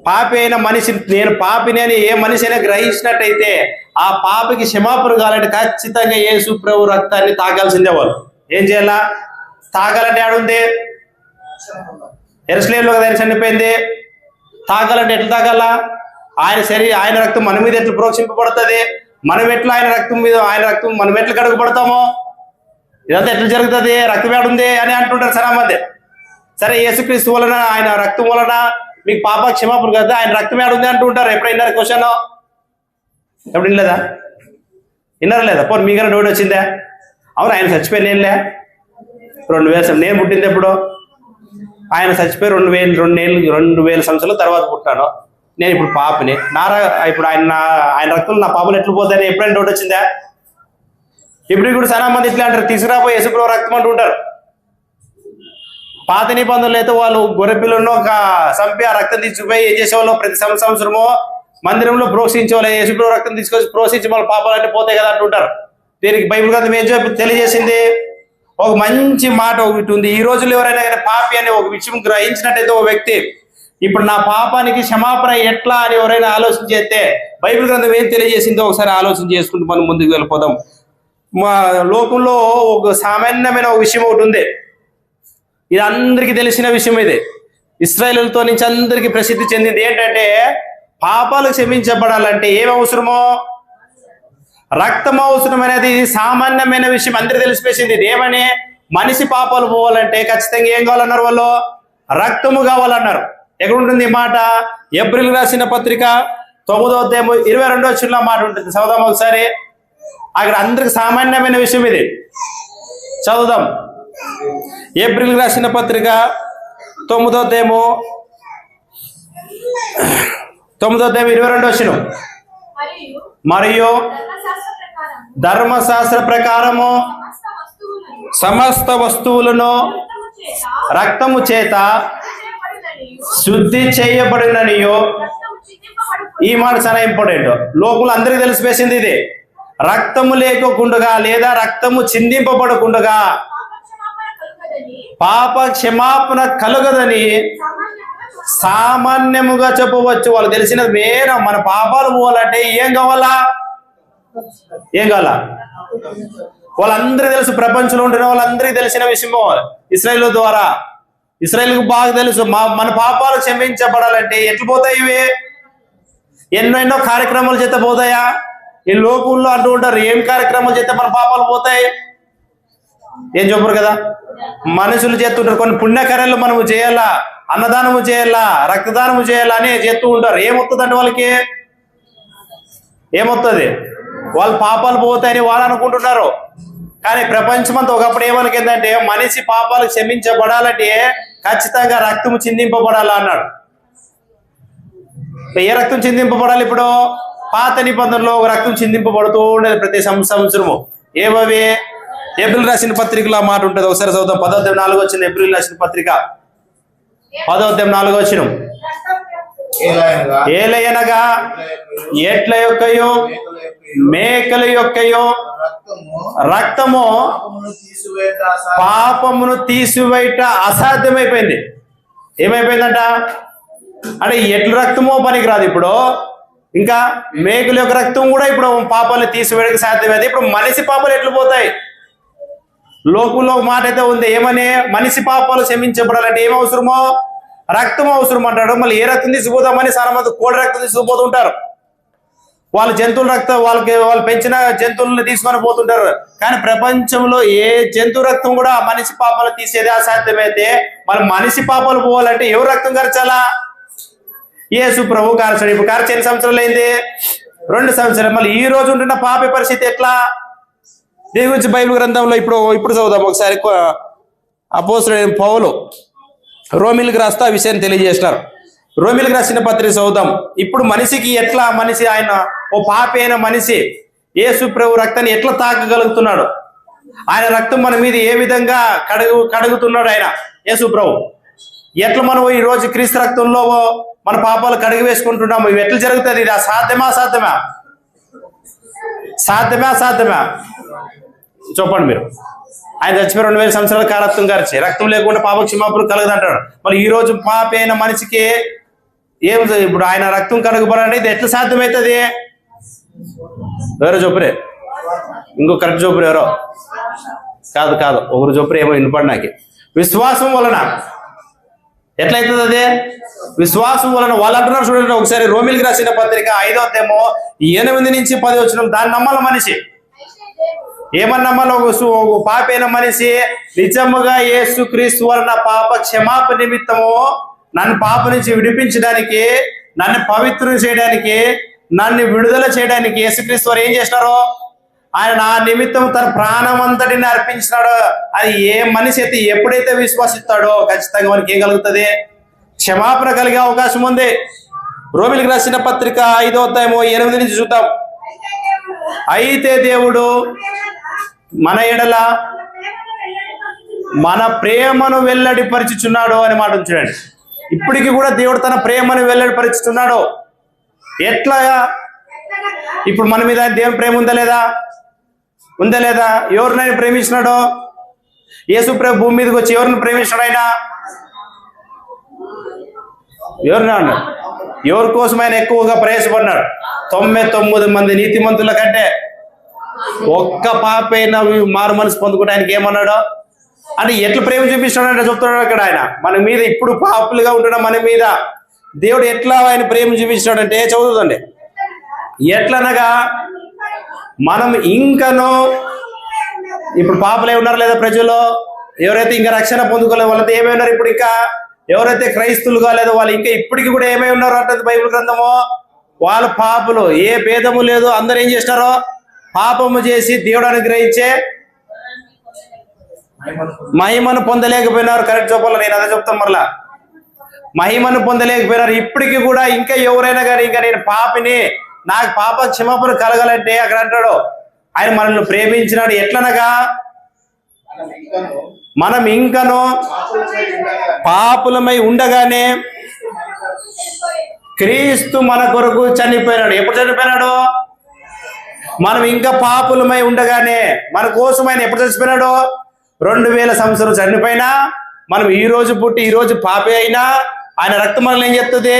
[SPEAKER 1] పాపి అయిన మనిషి, నేను పాపిని అని ఏ మనిషి అయినా గ్రహించినట్టయితే ఆ పాపికి క్షమాపణ కావాలంటే ఖచ్చితంగా యేసు ప్రభు రక్తాన్ని తాగాల్సిందే. వాళ్ళు ఏం చేయాలా? తాగాలంటే ఆడుంది ఎరుసలేములో కదా ఆయన చనిపోయింది. తాగాలంటే ఎట్లా తాగాలా? ఆయన రక్తం మన మీద ఎట్లా ప్రోక్షింపబడుతుంది? మనం ఎట్లా ఆయన రక్తం మనం ఎట్లా కడుగుపడతామో? ఇదంతా ఎట్లా జరుగుతుంది? రక్తం ఏడుంది అని అంటుంటారు చాలా మంది. సరే, యేసుక్రీస్తు వలన ఆయన రక్తం వలన మీకు పాప క్షమాపణ కదా, ఆయన రక్తం ఏడుంది అంటూ ఉంటారు. ఎప్పుడైనా క్వశ్చన్ ఎప్పుడు విన్నారా లేదా? పోనీ మీకన్నా డౌట్ వచ్చిందా? అవును, ఆయన చచ్చిపోయిన ఏళ్ళే 2000. నేను పుట్టింది ఎప్పుడు? ఆయన చచ్చిపోయి 2000 సంవత్సరాల తర్వాత పుట్టాను. నేను ఇప్పుడు పాపని. ఇప్పుడు ఆయన రక్తం నా పాపలు ఎట్లు పోతాయని ఎప్పుడైనా డౌట్ వచ్చిందా? ఇప్పుడు కూడా చాలా మంది ఇట్లా అంటారు, తీసుకురాపోయి యేసుప్రభు రక్తం అంటూ ఉంటారు. పాత నిబంధనలు అయితే వాళ్ళు గొర్రెపిల్లను చంపి ఆ రక్తం తీసుకుపోయి ఏం చేసేవాళ్ళు? ప్రతి సంవత్సరము మందిరంలో ప్రోక్షించేవాళ్ళు. యేసుప్రభు రక్తం తీసుకొచ్చి ప్రోక్షించి వాళ్ళ పాపాలు అంటే పోతాయి కదా అంటుంటారు. దీనికి బైబిల్ గ్రంథం ఏం తెలియజేసింది? ఒక మంచి మాట ఒకటి ఉంది. ఈ రోజుల్లో ఎవరైనా పాపి అనే ఒక విషయం గ్రహించినట్టయితే ఒక వ్యక్తి ఇప్పుడు నా పాపానికి క్షమాపణ ఎట్లా అని ఎవరైనా ఆలోచన చేస్తే బైబిల్ గ్రంథం ఏం తెలియజేసిందో ఒకసారి ఆలోచన చేసుకుంటూ మనం ముందుకు వెళ్ళిపోదాం. మా లోకంలో ఒక సామాన్యమైన ఒక విషయం ఒకటి ఉంది. ఇది అందరికీ తెలిసిన విషయం. ఇది ఇశ్రాయేలుతో నుంచి అందరికీ ప్రసిద్ధి చెందింది. ఏంటంటే పాపాలు క్షమించబడాలంటే ఏం అవసరమో? రక్తం అవసరం అనేది సామాన్యమైన విషయం, అందరికీ తెలిసిపోయింది. ఇది ఏమని? మనిషి పాపాలు పోవాలంటే ఖచ్చితంగా ఏం కావాలన్నారు వాళ్ళు? రక్తము కావాలన్నారు. ఎక్కడుంటుంది ఈ మాట? ఏప్రిల్ రాసిన పత్రిక 9వ అధ్యాయం 22వ వచనంలో మాట ఉంటుంది. చదువుదాం ఒకసారి. అక్కడ అందరికి సామాన్యమైన విషయం ఇది. చదువుదాం. ఏప్రిల్ రాసిన పత్రిక 9వ అధ్యాయం 22వ వచనం. మరియు ధర్మశాస్త్ర ప్రకారము సమస్త వస్తువులను రక్తము చేత శుద్ధి చేయబడిననియో. ఈ మాట చాలా ఇంపార్టెంట్. లోకులు అందరికీ తెలిసిపోయింది ఇది. రక్తము లేకుండా లేదా రక్తము చిందింపబడకుండా పాప క్షమాపణ కలుగదని సామాన్యముగా చెప్పవచ్చు. వాళ్ళు తెలిసినది వేరే. మన పాపాలు పోవాలంటే ఏం కావాలా? వాళ్ళందరికీ తెలుసు. ప్రపంచంలో ఉంటున్న వాళ్ళందరికీ తెలిసిన విషయము. ఇశ్రాయేలు ద్వారా ఇశ్రాయేలుకు బాగా తెలుసు. మన పాపాలు క్షమించబడాలంటే ఎట్లు పోతాయి ఇవి? ఎన్నెన్నో కార్యక్రమాలు చేత పోతాయా? ఈ లోకంలో అంటూ ఉంటారు, ఏం కార్యక్రమాలు చేస్తే మన పాపాలు పోతాయి? ఏం చెప్పరు కదా. మనుషులు చేస్తుంటారు కొన్ని పుణ్యకార్యాలు మనము చేయాలా, అన్నదానము చేయాలా, రక్తదానము చేయాలా అని చేస్తూ ఉంటారు. ఏమొస్తుందంటే వాళ్ళకి ఏమొస్తుంది? వాళ్ళ పాపాలు పోతాయని వాళ్ళు అనుకుంటున్నారు. కానీ ప్రపంచమంతా ఒకప్పుడు ఏమనుకుందంటే మనిషి పాపాలు క్షమించబడాలంటే ఖచ్చితంగా రక్తము చిందింపబడాలా అన్నాడు. ఏ రక్తం చిందింపబడాలి? ఇప్పుడు పాత నిబంధనలో ఒక రక్తం చిందింపబడుతూ ఉండేది ప్రతి సంవత్సరము. ఏమవి? ఏప్రిల్ రాసిన పత్రికలో మాట ఉంటుంది. ఒకసారి చదువుతాం. 10వ అధ్యాయం 4వ వచనం. ఏప్రిల్ రాసిన పత్రిక 10వ అధ్యాయం 4వ వచనం. ఏలయనగా ఎట్ల యొక్కయో మేకల యొక్కయో రక్తము పాపమును తీసివేయట అసాధ్యమైపోయింది. ఏమైపోయిందంట అంటే ఎట్ల రక్తమో పనికిరాదు ఇప్పుడు. ఇంకా మేకల యొక్క రక్తం కూడా ఇప్పుడు పాపాలను తీసివేయడానికి సాధ్యమైంది. ఇప్పుడు మనిషి పాపాలు ఎట్లు పోతాయి? లోకంలో మాట అయితే ఉంది. ఏమని? మనిషి పాపాలు క్షమించబడాలంటే ఏం అవసరమో? రక్తం అవసరం అంటాడు. మళ్ళీ ఏ రక్తం తీసుకుపోతామని చాలా మంది కోడి రక్తం తీసుకుపోతుంటారు. వాళ్ళు జంతువుల రక్తం వాళ్ళు పెంచిన జంతువులను తీసుకొని పోతుంటారు. కానీ ప్రపంచంలో ఏ జంతువు రక్తం కూడా మనిషి పాపాలు తీసేది అసాధ్యమైతే మరి మనిషి పాపాలు పోవాలంటే ఎవరు రక్తం ఖర్చాలా? యేసు ప్రభు కార్చాడు. ఇప్పుడు కార్చి ఎన్ని సంవత్సరాలు అయింది? 2 సంవత్సరాలు. మళ్ళీ ఈ రోజు ఉంటున్న పాప పరిస్థితి ఎట్లా? దీని గురించి బైబిల్ గ్రంథంలో ఇప్పుడు చదువుదాం ఒకసారి. అపోస్తలుడైన పౌలు రోమిలకు రాస్తా ఆ విషయాన్ని తెలియజేసినారు. రోమిలకు రాసిన పత్రిక చదువుదాం. ఇప్పుడు మనిషికి ఎట్లా మనిషి ఆయన ఓ పాపి అయిన మనిషి యేసు ప్రభు రక్తాన్ని ఎట్లా తాకగలుగుతున్నాడు? ఆయన రక్తం మన మీద ఏ విధంగా కడుగుతున్నాడు ఆయన యేసు ప్రభు? ఎట్లా మనం ఈ రోజు క్రీస్తు రక్తంలో మన పాపాలు కడిగి వేసుకుంటున్నాము? ఇవి ఎట్లా జరుగుతుంది? ఇది సాధ్యమా? చెప్పండి మీరు. ఆయన చచ్చిపోయి 2000 సంవత్సరాల కాలత్వం గారిచి రక్తం లేకుండా పాప క్షమాపణ కలగదంటాడు. మరి ఈ రోజు పాపి అయిన మనిషికి ఏం ఇప్పుడు ఆయన రక్తం కడుగుబడాలంటే ఇది ఎట్లా సాధ్యమవుతుంది? ఎవరో చొప్పురే, ఇంకో కరెక్ట్ చొప్పురు ఎవరో కాదు ఒకరు చొప్పురు ఏమో వినపడి నాకు. విశ్వాసం వలన ఎట్లయితుంది? అదే విశ్వాసం వలన. వాళ్ళు అంటున్నారు చూడండి ఒకసారి. రోమిలకు రాసిన పత్రిక 5వ అధ్యాయం 8 నుంచి 10 వచనం. దాన్ని నమ్మాల మనిషి. ఏమని నమ్మాలి? ఒక పాపి అయిన మనిషి నిజముగా యేసు క్రీస్తు వలన పాప క్షమాపణ నిమిత్తము నన్ను పాప నుంచి విడిపించడానికి, నన్ను పవిత్రం చేయడానికి, నన్ను విడుదల చేయడానికి యేసుక్రీస్తు వారు ఏం చేసినారో ఆయన నా నిమిత్తం తన ప్రాణం అంతటిని అర్పించినాడో అది ఏ మనిషి అయితే ఎప్పుడైతే విశ్వసిస్తాడో ఖచ్చితంగా మనకి ఏం కలుగుతుంది? క్షమాపణ కలిగే అవకాశం ఉంది. రోమిలకు రాసిన పత్రిక 5వ అధ్యాయం 8 నుంచి చూద్దాం. అయితే దేవుడు మన ఎడల మన ప్రేమను వెల్లడిపరిచుచున్నాడు అని మాట చూడండి. ఇప్పటికీ కూడా దేవుడు తన ప్రేమను వెల్లడిపరుచుతున్నాడు. ఎట్లా? ఇప్పుడు మన మీద దేవుని ప్రేమ ఉందా లేదా? ఎవరినైనా ప్రేమించినాడో? యేసు ప్రభు భూమి మీదకి వచ్చి ఎవరిని ప్రేమించాడు? ఆయన ఎవరిని అన్నాడు? ఎవరి కోసం ఆయన ఎక్కువగా ప్రయాసపడినాడు? 99 మంది నీతిమంతుల కంటే ఒక్క పాప అయినా మారు మనసు పొందుకుంటే ఆయనకి ఏమన్నాడు? అంటే ఎట్లా ప్రేమ చూపిస్తున్నాడు అంటే చెప్తున్నాడు అక్కడ ఆయన. మన మీద ఇప్పుడు పాపులుగా ఉంటున్న మన మీద దేవుడు ఎట్లా ఆయన ప్రేమ చూపించాడంటే చదువుతుండే, ఎట్లనగా మనం ఇంకను ఇప్పుడు పాపలే ఉన్నారు లేదా ప్రజల్లో, ఎవరైతే ఇంకా రక్షణ పొందుకోలేదు వాళ్ళతో ఏమై ఉన్నారు, ఇప్పుడు ఇంకా ఎవరైతే క్రైస్తువులు కాలేదో వాళ్ళు ఇంకా ఇప్పటికి కూడా ఏమై ఉన్నారు అంటది బైబిల్ గ్రంథము. వాళ్ళ పాపలు, ఏ భేదము లేదు, అందరు ఏం చేసినారో పాపము చేసి దేవుడు అనుగ్రహించే మహిమను పొందలేకపోయినారు. కరెక్ట్ చెప్పాలి, నేను అదే చెప్తాను. మరలా మహిమను పొందలేకపోయినారు. ఇప్పటికి కూడా ఇంకా ఎవరైనా కానీ ఇంకా నేను పాపిని, నాకు పాప క్షమాపణ కలగాలంటే అక్కడ అంటాడు ఆయన మనల్ని ప్రేమించినాడు. ఎట్లనగా మనం ఇంకను పాపులమై ఉండగానే క్రీస్తు మన కొరకు చనిపోయినాడు. ఎప్పుడు చనిపోయినాడు? మనం ఇంకా పాపులమై ఉండగానే మన కోసం ఆయన ఎప్పుడు చచ్చిపోయినాడు? 2000 సంవత్సరం చనిపోయినా, మనం ఈ రోజు పుట్టి ఈ రోజు పాపి అయినా ఆయన రక్తం మనల్ని ఏం చేస్తుంది?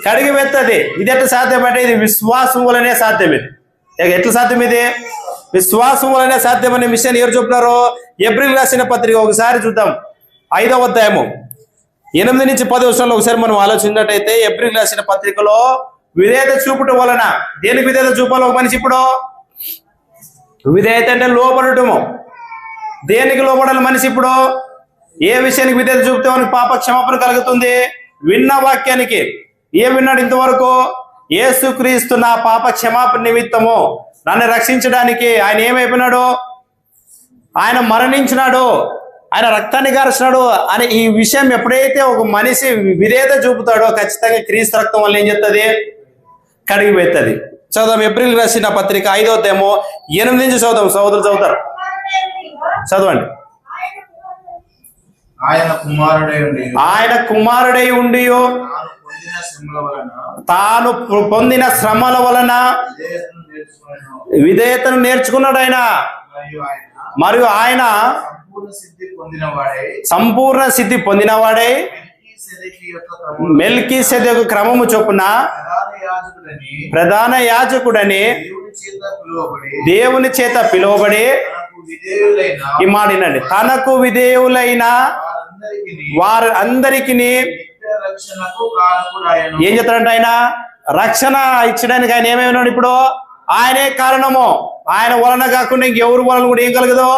[SPEAKER 1] కడిగి వెత్తది. ఇది ఎట్లా సాధ్యమంటే ఇది విశ్వాసం వలనే సాధ్యం. ఇది ఎట్లా సాధ్యం? ఇది విశ్వాసం వలనే సాధ్యం అనే విషయాన్ని ఎవరు చెప్తున్నారు? ఏప్రిల్ రాసిన పత్రిక ఒకసారి చూద్దాం. 5వ అధ్యాయము 8 నుంచి 10 వర్షాల్లో ఒకసారి మనం ఆలోచించినట్టయితే, ఏప్రిల్ రాసిన పత్రికలో విధేయత చూపటం వలన, దేనికి విధేయత చూపాలి ఒక మనిషి? ఇప్పుడు విధేయత అంటే లోపడటము. దేనికి లోపడాలి మనిషి? ఇప్పుడు ఏ విషయానికి విధేయత చూపితే మనకి పాప క్షమాపణ కలుగుతుంది? విన్న వాక్యానికి. ఏం విన్నాడు ఇంతవరకు? యేసుక్రీస్తు నా పాప క్షమాపణ నిమిత్తము నన్ను రక్షించడానికి ఆయన ఏమైపోయినాడు? ఆయన మరణించినాడు, ఆయన రక్తాన్ని గార్చినాడు అని ఈ విషయం ఎప్పుడైతే ఒక మనిషి విధేయత చూపుతాడో ఖచ్చితంగా క్రీస్తు రక్తం వల్ల ఏం చేస్తుంది? కడిగిపోతుంది. చదుదాం. ఏప్రిల్ రాసిన పత్రిక 5వ అధ్యాయము 8 నుంచి చదువుతాం. సోదరులు చదువుతారు, చదవండి.
[SPEAKER 2] ఆయన
[SPEAKER 1] కుమారుడై ఉండి తాను పొందిన శ్రమల వలన విధేయతను నేర్చుకున్నాడు ఆయన. మరియు ఆయన సంపూర్ణ సిద్ధి పొందినవాడై మెల్కీసెదెకు క్రమము చొప్పున ప్రధాన యాజకుడని దేవుని చేత పిలువబడి, ఈ మాడినండి, తనకు విధేయులైన వారు అందరికి ఏం చెప్తాడంటే ఆయన రక్షణ ఇచ్చడానికి ఆయన ఏమైనాడు? ఇప్పుడు ఆయనే కారణము. ఆయన వలన కాకుండా ఇంకెవరి వలన కూడా ఏం కలగదు?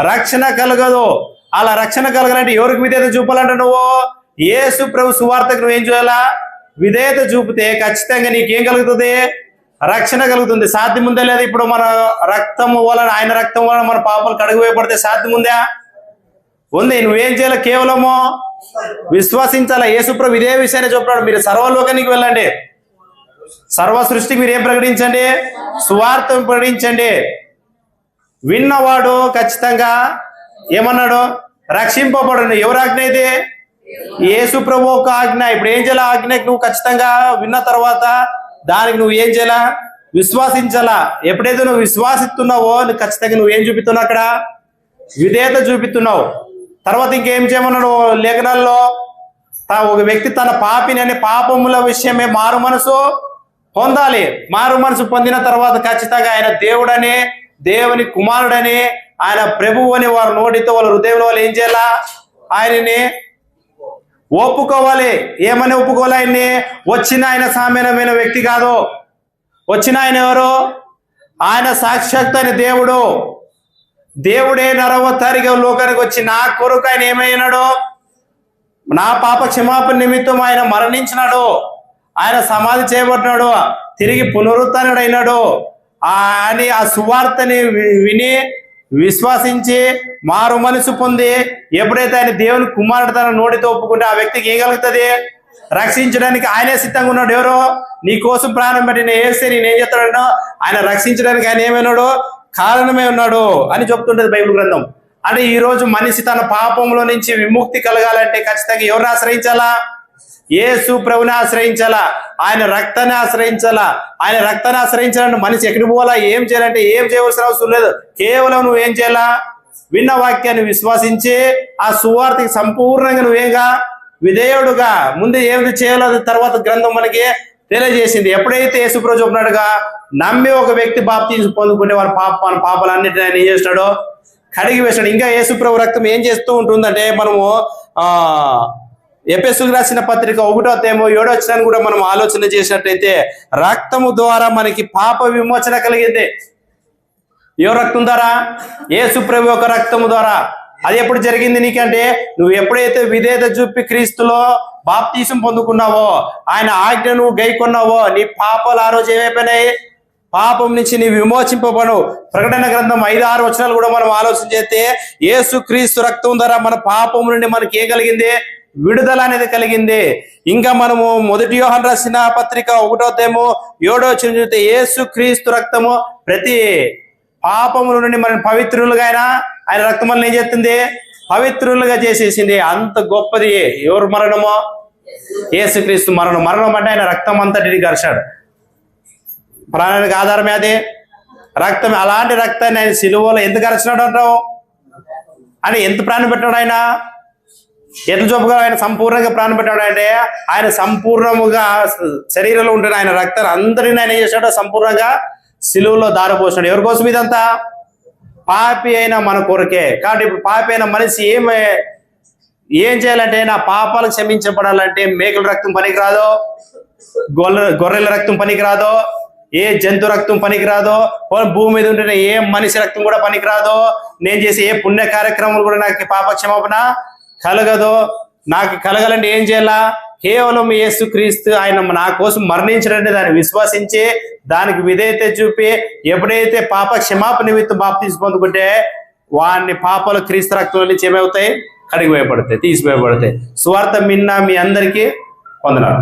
[SPEAKER 1] రక్షణ కలగదు. అలా రక్షణ కలగాలంటే ఎవరికి విధేయత చూపాలంటే నువ్వు యేసు ప్రభు సువార్తకు నువ్వేం చేయాలా? విధేయత చూపితే ఖచ్చితంగా నీకేం కలుగుతుంది? రక్షణ కలుగుతుంది. సాధ్యం ఉందా లేదా? ఇప్పుడు మన రక్తము వలన, ఆయన రక్తం వలన మన పాపాలు కడుగువేయబడితే సాధ్యం ఉందా? ఉంది. నువ్వేం చేయాలి? కేవలము విశ్వసించాలా. యేసుప్రభు ఇదే విషయాన్ని చెప్పాడు, మీరు సర్వలోకానికి వెళ్ళండి, సర్వ సృష్టికి మీరు ఏం ప్రకటించండి? సువార్తను ప్రకటించండి. విన్నవాడు ఖచ్చితంగా ఏమన్నాడు? రక్షింపబడు. ఎవరు ఆజ్ఞ ఇది? యేసుప్రభు ఒక ఆజ్ఞ. ఇప్పుడు ఏం చేయాలి? ఆజ్ఞకి నువ్వు ఖచ్చితంగా విన్న తర్వాత దానికి నువ్వు ఏం చేయాలా? విశ్వాసించాలా. ఎప్పుడైతే నువ్వు విశ్వాసిస్తున్నావో నువ్వు ఖచ్చితంగా నువ్వేం చూపిస్తున్నావు? అక్కడ విధేయత చూపిస్తున్నావు. తర్వాత ఇంకేం చేయమన్నాడు లేఖనాల్లో? ఒక వ్యక్తి తన పాపిని అనే పాపముల విషయమే మారు మనసు పొందాలి. మారు మనసు పొందిన తర్వాత ఖచ్చితంగా ఆయన దేవుడని, దేవుని కుమారుడని, ఆయన ప్రభువు అని వారు నోటితో వాళ్ళ హృదయంలో వాళ్ళు ఏం చేయాలా? ఆయనని ఒప్పుకోవాలి. ఏమని ఒప్పుకోవాలి? ఆయన్ని వచ్చిన ఆయన సామాన్యమైన వ్యక్తి కాదు. వచ్చిన ఆయన ఎవరు? ఆయన సాక్షాత్ అయిన దేవుడు. దేవుడే నరవతారిగా లోకానికి వచ్చి నా కొరకు ఆయన ఏమైనాడు? నా పాప క్షమాపణ నిమిత్తం ఆయన మరణించినాడు, ఆయన సమాధి చేయబడినాడు, తిరిగి పునరుత్థానుడు అయినాడు అని ఆ సువార్తని విని విశ్వసించి మారు మనసు పొంది ఎప్పుడైతే ఆయన దేవుని కుమారుడు తన నోటితో ఒప్పుకుంటే ఆ వ్యక్తికి ఏం కలుగుతుంది? రక్షించడానికి ఆయనే సిద్ధంగా ఉన్నాడు. ఎవరో నీ కోసం ప్రాణం పెట్టిన యేసే నేనేం చెప్తాడో ఆయన రక్షించడానికి ఆయన ఏమైనాడు? కారణమే ఉన్నాడు అని చెప్తుంటది బైబిల్ గ్రంథం. అంటే ఈ రోజు మనిషి తన పాపంలో నుంచి విముక్తి కలగాలంటే ఖచ్చితంగా ఎవరిని ఆశ్రయించాలా? యేసు ప్రభుని ఆశ్రయించాలా. ఆయన రక్తాన్ని ఆశ్రయించాలా. ఆయన రక్తాన్ని ఆశ్రయించాలంటే మనిషి ఎక్కడికి పోవాలా? ఏం చేయాలంటే ఏం చేయవలసిన అవసరం లేదు. కేవలం నువ్వేం చేయాలా? విన్న వాక్యాన్ని విశ్వసించి ఆ సువార్తకి సంపూర్ణంగా నువ్వేంగా విధేయుడుగా ముందు ఏమిటి చేయాలో తర్వాత గ్రంథం మనకి తెలియజేసింది. ఎప్పుడైతే యేసుప్రభు చెప్పినట్టుగా నమ్మి ఒక వ్యక్తి బాప్తిసం పొందుకుంటే వారి పాపాలన్నిటిని ఆయన ఏం చేస్తాడో కడిగి వేస్తాడు. ఇంకా యేసుప్రభు రక్తం ఏం చేస్తూ ఉంటుందంటే మనము ఎఫెసీయులకు రాసిన పత్రిక 1:7 కూడా మనం ఆలోచన చేసినట్టయితే రక్తము ద్వారా మనకి పాప విమోచన కలిగింది. ఏ రక్తం ద్వారా? యేసు ప్రభు యొక్క రక్తము ద్వారా. అది ఎప్పుడు జరిగింది నీకంటే నువ్వు ఎప్పుడైతే విధేయత చూపి క్రీస్తులో బాప్తీసం పొందుకున్నావో, ఆయన ఆజ్ఞ నువ్వు గైకొన్నావో, నీ పాపాలు ఆ రోజు ఏమైపోయినాయి? పాపం నుంచి నీ విమోచింపబడు. ప్రకటన గ్రంథం 5-6 వచనాలు కూడా మనం ఆలోచన చేస్తే యేసు క్రీస్తు రక్తం ద్వారా మన పాపం నుండి మనకి ఏం కలిగింది? విడుదల అనేది కలిగింది. ఇంకా మనము 1 యోహాను రాసిన పత్రిక 1:7 చూస్తే యేసు క్రీస్తు రక్తము ప్రతి పాపముల నుండి మనం పవిత్రులుగా ఆయన రక్తం వల్ల ఏం చేస్తుంది? పవిత్రులుగా చేసేసింది. అంత గొప్పది ఎవరు మరణమో? యేసుక్రీస్తు మరణం. మరణం అంటే ఆయన రక్తం అంతటిని గరిచాడు. ప్రాణానికి ఆధారమే అదే రక్తం. అలాంటి రక్తాన్ని ఆయన సిలువలో ఎందుకు గరిచినాడు అంటావు? అని ఎంత ప్రాణం పెట్టాడు ఆయన? ఎట్లా చూపగా ఆయన సంపూర్ణంగా ప్రాణం పెట్టాడు అంటే ఆయన సంపూర్ణముగా శరీరంలో ఉంటున్న ఆయన రక్తాన్ని అందరినీ ఆయన ఏం చేశాడో సంపూర్ణంగా సిలువలో దారిపోసాడు. ఎవరి కోసం ఇదంతా? పాపి అయిన మన కొరకే. కాబట్టి ఇప్పుడు పాపి అయిన మనిషి ఏం చేయాలంటే నా పాపాలు క్షమించబడాలంటే మేకల రక్తం పనికిరాదో, గొర్రెల రక్తం పనికిరాదో, ఏ జంతు రక్తం పనికిరాదో, భూమి మీద ఉంటున్న ఏ మనిషి రక్తం కూడా పనికిరాదో, నేను చేసే ఏ పుణ్య కార్యక్రమాలు కూడా నాకు పాప క్షమాపణ కలగదో. నాకు కలగాలంటే ఏం చేయాలా? కేవలం యేసుక్రీస్తు ఆయన నా కోసం మరణించాడంటే దాన్ని విశ్వసించి దానికి విధేయత చూపి ఎప్పుడైతే పాప క్షమాపణ నిమిత్తం బాప్తీసం పొందుకుంటే వాడిని పాపాలు క్రీస్తు రక్తంలో నుంచి ఏమవుతాయి? కడిగివేయబడతాయి, తీసివేయబడతాయి. సువార్త మిన్న మీ అందరికీ వందనాలు.